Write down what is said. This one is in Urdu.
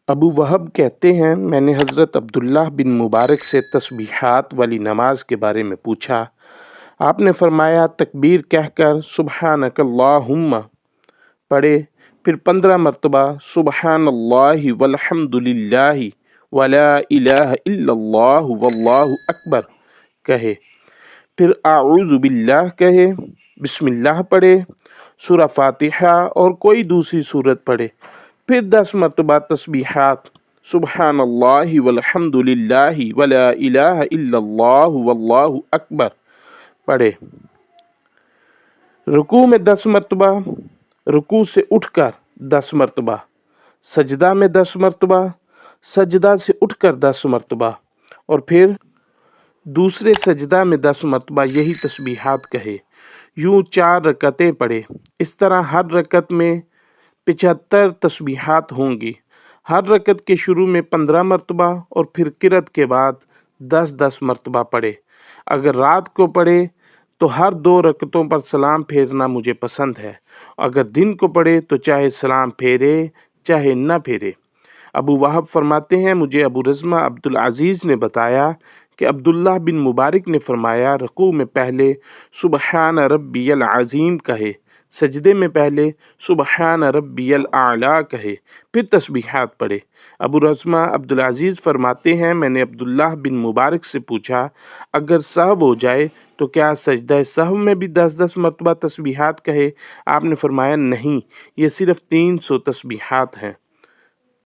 ابو وہب کہتے ہیں میں نے حضرت عبداللہ بن مبارک سے تسبیحات والی نماز کے بارے میں پوچھا۔ آپ نے فرمایا تکبیر کہہ کر سبحانک اللہم پڑھے، پھر 15 مرتبہ سبحان اللہ والحمد للہ ولا الہ الا اللہ واللہ اکبر کہے، پھر اعوذ باللہ کہے، بسم اللہ پڑھے، سورہ فاتحہ اور کوئی دوسری سورت پڑھے، پھر 10 مرتبہ تسبیحات سبحان اللہ والحمد للہ ولا الہ الا اللہ واللہ اکبر پڑھے۔ رکوع میں 10 مرتبہ، رکوع سے اٹھ کر 10 مرتبہ، سجدہ میں 10 مرتبہ، سجدہ سے اٹھ کر 10 مرتبہ، اور پھر دوسرے سجدہ میں 10 مرتبہ یہی تسبیحات کہے۔ یوں 4 رکعتیں پڑھے۔ اس طرح ہر رکعت میں 75 تسبیحات ہوں گی۔ ہر رکعت کے شروع میں 15 مرتبہ اور پھر قرأت کے بعد 10 مرتبہ پڑھے۔ اگر رات کو پڑھے تو ہر 2 رکعتوں پر سلام پھیرنا مجھے پسند ہے۔ اگر دن کو پڑھے تو چاہے سلام پھیرے چاہے نہ پھیرے۔ ابو وہب فرماتے ہیں مجھے ابو رزمہ عبدالعزیز نے بتایا کہ عبداللہ بن مبارک نے فرمایا رکوع میں پہلے سبحان ربی العظیم کہے، سجدے میں پہلے سبحان ربی الاعلیٰ کہے، پھر تسبیحات پڑھے۔ ابو رزمہ عبدالعزیز فرماتے ہیں میں نے عبداللہ بن مبارک سے پوچھا اگر سہو ہو جائے تو کیا سجدہ سہو میں بھی 10 مرتبہ تسبیحات کہے؟ آپ نے فرمایا نہیں، یہ صرف 300 تسبیحات ہیں۔